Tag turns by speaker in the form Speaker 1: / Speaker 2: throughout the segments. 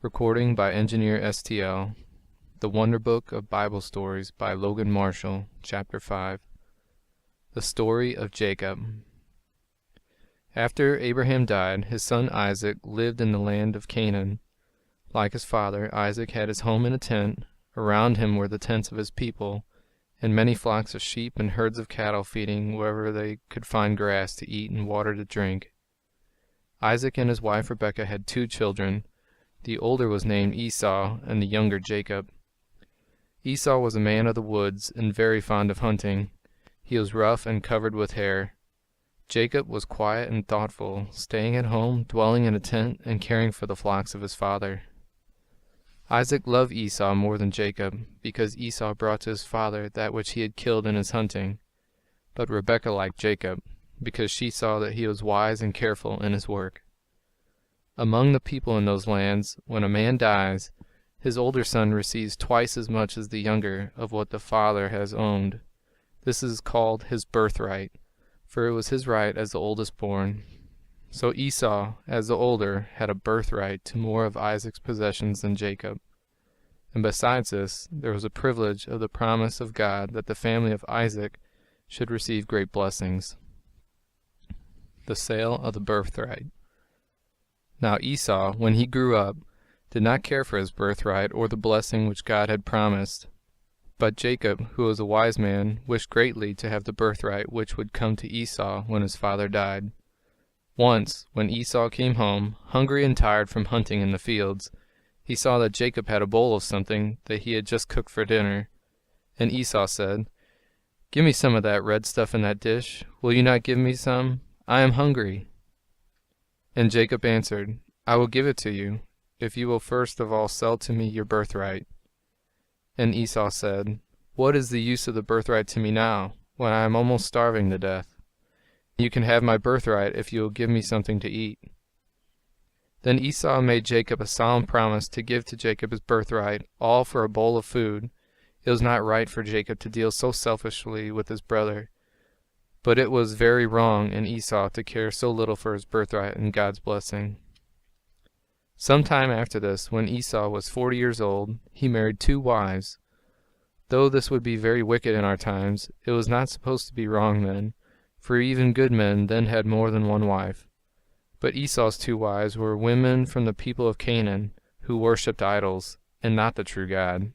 Speaker 1: Recording by Engineer STL. The Wonder Book of Bible Stories by Logan Marshall, Chapter 5. The Story of Jacob. After Abraham died, his son Isaac lived in the land of Canaan. Like his father, Isaac had his home in a tent. Around him were the tents of his people, and many flocks of sheep and herds of cattle feeding wherever they could find grass to eat and water to drink. Isaac and his wife Rebekah had 2 children. The older was named Esau, and the younger Jacob. Esau was a man of the woods and very fond of hunting. He was rough and covered with hair. Jacob was quiet and thoughtful, staying at home, dwelling in a tent, and caring for the flocks of his father. Isaac loved Esau more than Jacob, because Esau brought to his father that which he had killed in his hunting. But Rebekah liked Jacob, because she saw that he was wise and careful in his work. Among the people in those lands, when a man dies, his older son receives twice as much as the younger of what the father has owned. This is called his birthright, for it was his right as the oldest born. So Esau, as the older, had a birthright to more of Isaac's possessions than Jacob. And besides this, there was a privilege of the promise of God that the family of Isaac should receive great blessings. The sale of the birthright. Now Esau, when he grew up, did not care for his birthright or the blessing which God had promised. But Jacob, who was a wise man, wished greatly to have the birthright which would come to Esau when his father died. Once, when Esau came home, hungry and tired from hunting in the fields, he saw that Jacob had a bowl of something that he had just cooked for dinner. And Esau said, "Give me some of that red stuff in that dish. Will you not give me some? I am hungry." And Jacob answered, "I will give it to you, if you will first of all sell to me your birthright." And Esau said, "What is the use of the birthright to me now, when I am almost starving to death? You can have my birthright if you will give me something to eat." Then Esau made Jacob a solemn promise to give to Jacob his birthright, all for a bowl of food. It was not right for Jacob to deal so selfishly with his brother, but it was very wrong in Esau to care so little for his birthright and God's blessing. Some time after this, when Esau was 40 years old, he married 2 wives. Though this would be very wicked in our times, it was not supposed to be wrong then, for even good men then had more than one wife. But Esau's 2 wives were women from the people of Canaan, who worshipped idols, and not the true God.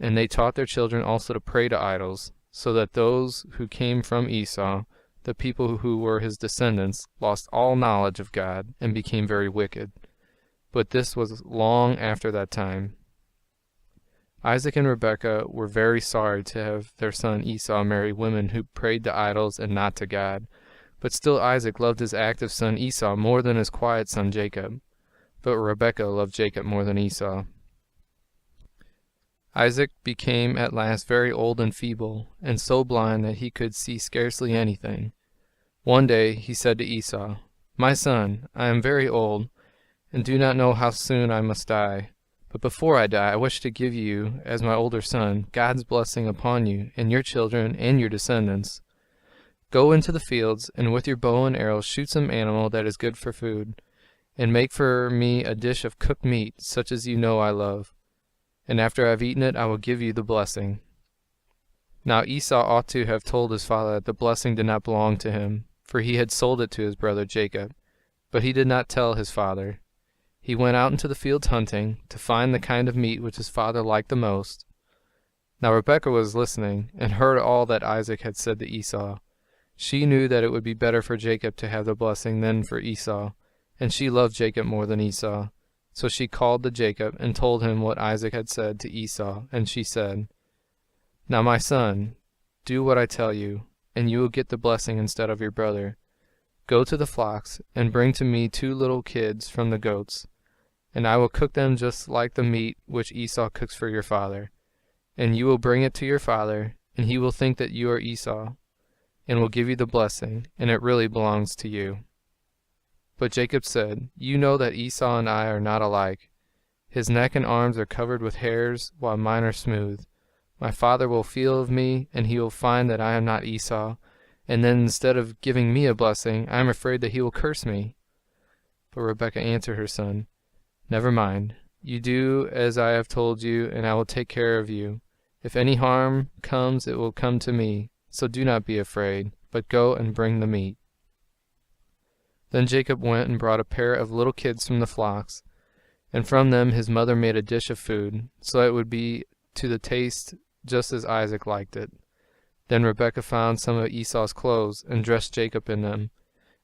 Speaker 1: And they taught their children also to pray to idols, so that those who came from Esau, the people who were his descendants, lost all knowledge of God and became very wicked. But this was long after that time. Isaac and Rebekah were very sorry to have their son Esau marry women who prayed to idols and not to God. But still Isaac loved his active son Esau more than his quiet son Jacob. But Rebekah loved Jacob more than Esau. Isaac became at last very old and feeble, and so blind that he could see scarcely anything. One day he said to Esau, "My son, I am very old, and do not know how soon I must die. But before I die, I wish to give you, as my older son, God's blessing upon you and your children and your descendants. Go into the fields, and with your bow and arrows shoot some animal that is good for food, and make for me a dish of cooked meat, such as you know I love. And after I have eaten it, I will give you the blessing." Now Esau ought to have told his father that the blessing did not belong to him, for he had sold it to his brother Jacob. But he did not tell his father. He went out into the fields hunting, to find the kind of meat which his father liked the most. Now Rebekah was listening, and heard all that Isaac had said to Esau. She knew that it would be better for Jacob to have the blessing than for Esau, and she loved Jacob more than Esau. So she called to Jacob and told him what Isaac had said to Esau, and she said, "Now my son, do what I tell you, and you will get the blessing instead of your brother. Go to the flocks, and bring to me 2 little kids from the goats, and I will cook them just like the meat which Esau cooks for your father. And you will bring it to your father, and he will think that you are Esau, and will give you the blessing, and it really belongs to you." But Jacob said, "You know that Esau and I are not alike. His neck and arms are covered with hairs, while mine are smooth. My father will feel of me, and he will find that I am not Esau, and then instead of giving me a blessing, I am afraid that he will curse me." But Rebekah answered her son, "Never mind. You do as I have told you, and I will take care of you. If any harm comes, it will come to me. So do not be afraid, but go and bring the meat." Then Jacob went and brought a pair of little kids from the flocks, and from them his mother made a dish of food, so it would be to the taste just as Isaac liked it. Then Rebekah found some of Esau's clothes, and dressed Jacob in them,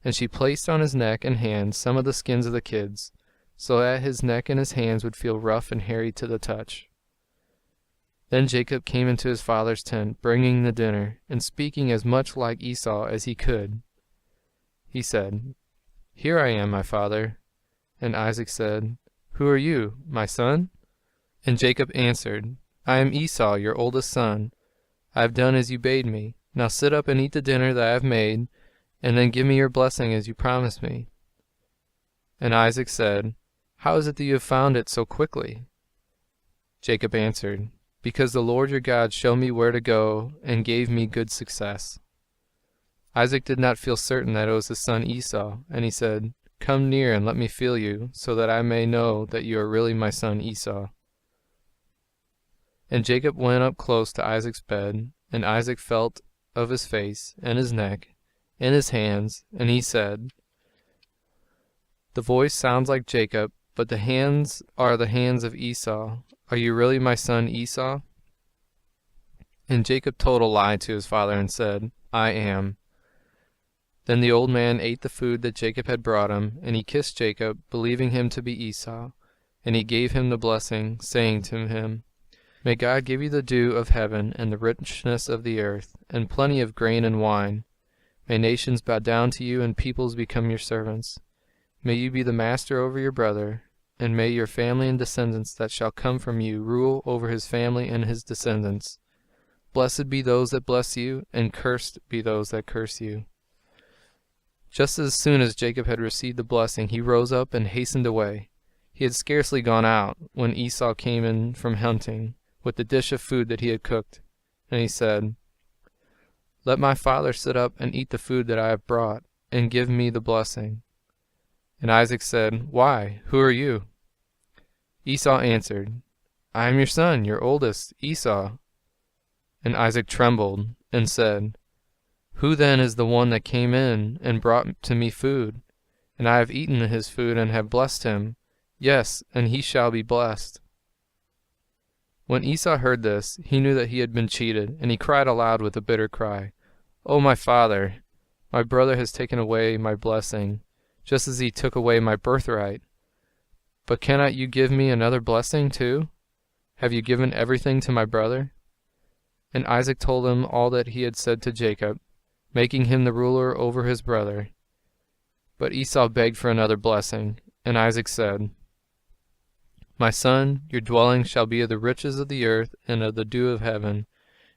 Speaker 1: and she placed on his neck and hands some of the skins of the kids, so that his neck and his hands would feel rough and hairy to the touch. Then Jacob came into his father's tent, bringing the dinner, and speaking as much like Esau as he could. He said, "Here I am, my father." And Isaac said, "Who are you, my son?" And Jacob answered, "I am Esau, your oldest son. I have done as you bade me. Now sit up and eat the dinner that I have made, and then give me your blessing as you promised me." And Isaac said, "How is it that you have found it so quickly?" Jacob answered, "Because the Lord your God showed me where to go and gave me good success." Isaac did not feel certain that it was his son Esau, and he said, "Come near and let me feel you, so that I may know that you are really my son Esau." And Jacob went up close to Isaac's bed, and Isaac felt of his face, and his neck, and his hands, and he said, "The voice sounds like Jacob, but the hands are the hands of Esau. Are you really my son Esau?" And Jacob told a lie to his father and said, "I am." Then the old man ate the food that Jacob had brought him, and he kissed Jacob, believing him to be Esau. And he gave him the blessing, saying to him, "May God give you the dew of heaven and the richness of the earth, and plenty of grain and wine. May nations bow down to you and peoples become your servants. May you be the master over your brother, and may your family and descendants that shall come from you rule over his family and his descendants. Blessed be those that bless you, and cursed be those that curse you." Just as soon as Jacob had received the blessing, he rose up and hastened away. He had scarcely gone out when Esau came in from hunting, with the dish of food that he had cooked. And he said, "Let my father sit up and eat the food that I have brought, and give me the blessing." And Isaac said, "Why, who are you?" Esau answered, "I am your son, your oldest, Esau." And Isaac trembled, and said, "Who then is the one that came in and brought to me food? And I have eaten his food and have blessed him. Yes, and he shall be blessed." When Esau heard this, he knew that he had been cheated, and he cried aloud with a bitter cry, "O my father, my brother has taken away my blessing, just as he took away my birthright. But cannot you give me another blessing too? Have you given everything to my brother?" And Isaac told him all that he had said to Jacob, making him the ruler over his brother. But Esau begged for another blessing, and Isaac said, "My son, your dwelling shall be of the riches of the earth and of the dew of heaven.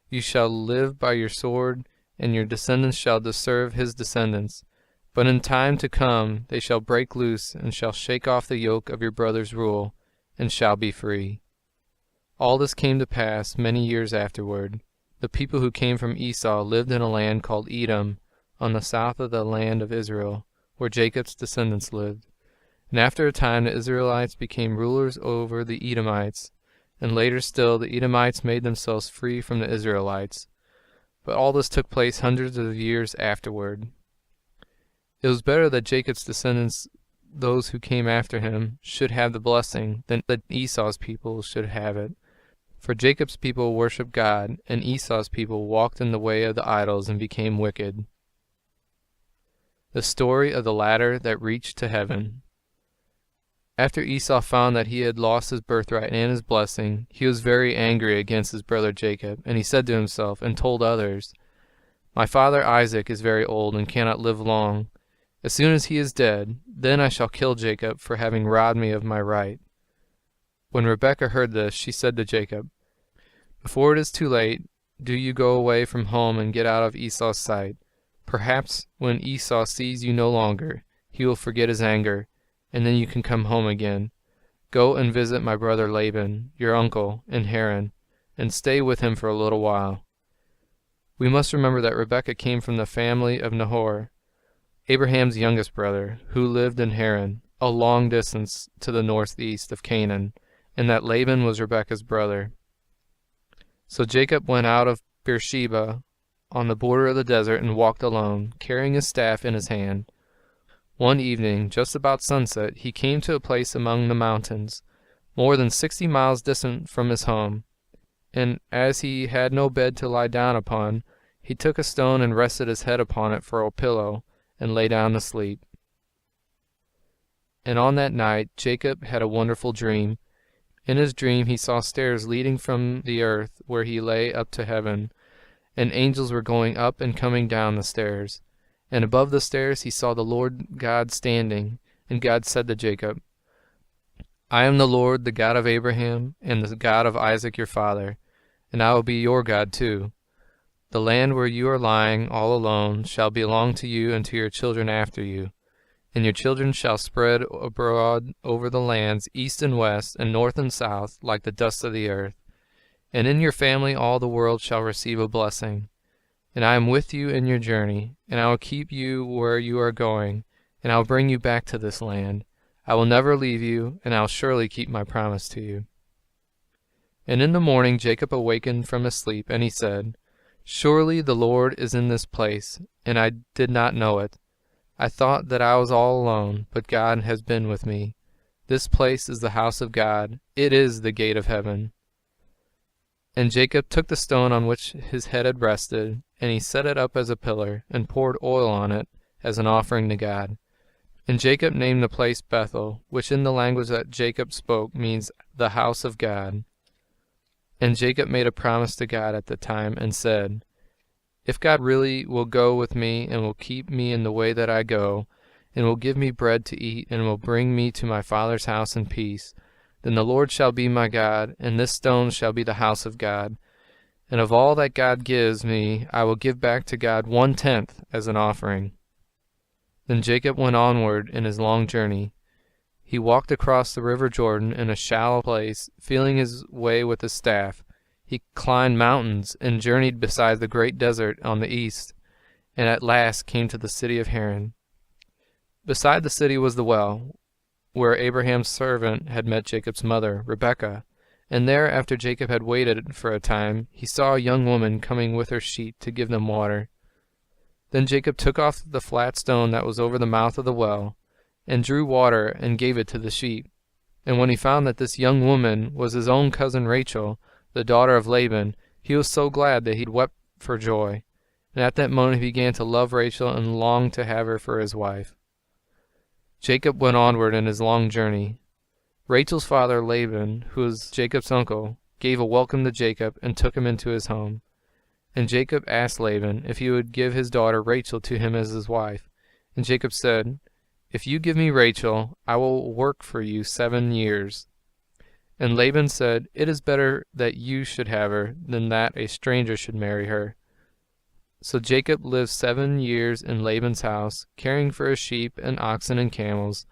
Speaker 1: You shall live by your sword, and your descendants shall serve his descendants. But in time to come they shall break loose, and shall shake off the yoke of your brother's rule, and shall be free." All this came to pass many years afterward. The people who came from Esau lived in a land called Edom, on the south of the land of Israel, where Jacob's descendants lived. And after a time the Israelites became rulers over the Edomites, and later still the Edomites made themselves free from the Israelites. But all this took place hundreds of years afterward. It was better that Jacob's descendants, those who came after him, should have the blessing than that Esau's people should have it. For Jacob's people worshipped God, and Esau's people walked in the way of the idols and became wicked. The story of the ladder that reached to heaven. After Esau found that he had lost his birthright and his blessing, he was very angry against his brother Jacob, and he said to himself and told others, "My father Isaac is very old and cannot live long. As soon as he is dead, then I shall kill Jacob for having robbed me of my right." When Rebekah heard this, she said to Jacob, "Before it is too late, do you go away from home and get out of Esau's sight. Perhaps when Esau sees you no longer, he will forget his anger, and then you can come home again. Go and visit my brother Laban, your uncle, in Haran, and stay with him for a little while." We must remember that Rebekah came from the family of Nahor, Abraham's youngest brother, who lived in Haran, a long distance to the northeast of Canaan, and that Laban was Rebekah's brother. So Jacob went out of Beersheba on the border of the desert and walked alone, carrying his staff in his hand. One evening, just about sunset, he came to a place among the mountains, more than 60 miles distant from his home. And as he had no bed to lie down upon, he took a stone and rested his head upon it for a pillow, and lay down to sleep. And on that night Jacob had a wonderful dream. In his dream he saw stairs leading from the earth where he lay up to heaven, and angels were going up and coming down the stairs. And above the stairs he saw the Lord God standing, and God said to Jacob, I am the Lord, the God of Abraham, and the God of Isaac your father, and I will be your God too. The land where you are lying all alone shall belong to you and to your children after you, and your children shall spread abroad over the lands east and west, and north and south, like the dust of the earth. And in your family all the world shall receive a blessing. And I am with you in your journey, and I will keep you where you are going, and I will bring you back to this land. I will never leave you, and I will surely keep my promise to you. And in the morning Jacob awakened from his sleep, and he said, Surely the Lord is in this place, and I did not know it. I thought that I was all alone, but God has been with me. This place is the house of God. It is the gate of heaven. And Jacob took the stone on which his head had rested, and he set it up as a pillar, and poured oil on it as an offering to God. And Jacob named the place Bethel, which in the language that Jacob spoke means the house of God. And Jacob made a promise to God at the time, and said, If God really will go with me, and will keep me in the way that I go, and will give me bread to eat, and will bring me to my father's house in peace, then the Lord shall be my God, and this stone shall be the house of God. And of all that God gives me, I will give back to God 1/10 as an offering. Then Jacob went onward in his long journey. He walked across the river Jordan in a shallow place, feeling his way with his staff. He climbed mountains and journeyed beside the great desert on the east, and at last came to the city of Haran. Beside the city was the well, where Abraham's servant had met Jacob's mother, Rebekah. And there, after Jacob had waited for a time, he saw a young woman coming with her sheep to give them water. Then Jacob took off the flat stone that was over the mouth of the well, and drew water and gave it to the sheep. And when he found that this young woman was his own cousin Rachel, the daughter of Laban, he was so glad that he wept for joy. And at that moment he began to love Rachel and longed to have her for his wife. Jacob went onward in his long journey. Rachel's father Laban, who was Jacob's uncle, gave a welcome to Jacob and took him into his home. And Jacob asked Laban if he would give his daughter Rachel to him as his wife. And Jacob said, If you give me Rachel, I will work for you 7 years. And Laban said, It is better that you should have her than that a stranger should marry her. So Jacob lived 7 years in Laban's house, caring for his sheep and oxen and camels,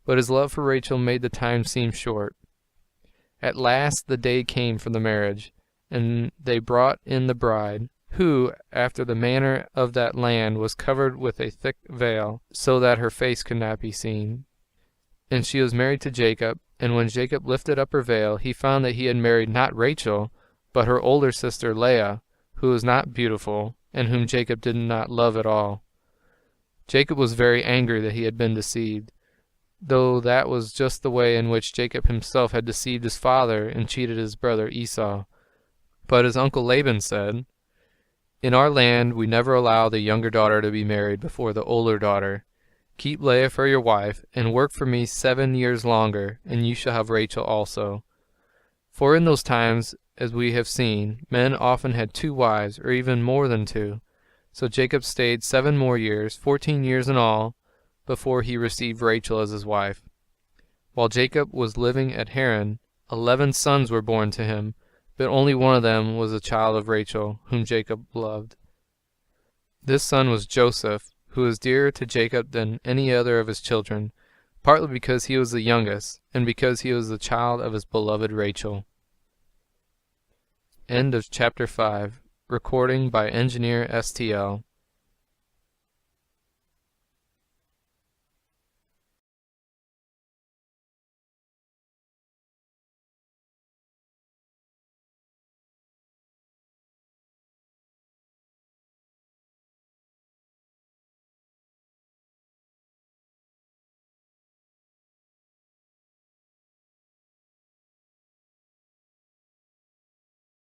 Speaker 1: but his love for Rachel made the time seem short. At last the day came for the marriage, and they brought in the bride, who, after the manner of that land, was covered with a thick veil, so that her face could not be seen. And she was married to Jacob, and when Jacob lifted up her veil, he found that he had married not Rachel, but her older sister Leah, who was not beautiful, and whom Jacob did not love at all. Jacob was very angry that he had been deceived, though that was just the way in which Jacob himself had deceived his father and cheated his brother Esau. But his uncle Laban said, In our land we never allow the younger daughter to be married before the older daughter. Keep Leah for your wife, and work for me 7 years longer, and you shall have Rachel also. For in those times, as we have seen, men often had 2 wives, or even more than 2. So Jacob stayed 7 more years, 14 years in all, before he received Rachel as his wife. While Jacob was living at Haran, 11 sons were born to him, but only one of them was a child of Rachel, whom Jacob loved. This son was Joseph, who was dearer to Jacob than any other of his children, partly because he was the youngest, and because he was the child of his beloved Rachel. End of chapter 5. Recording by Engineer STL.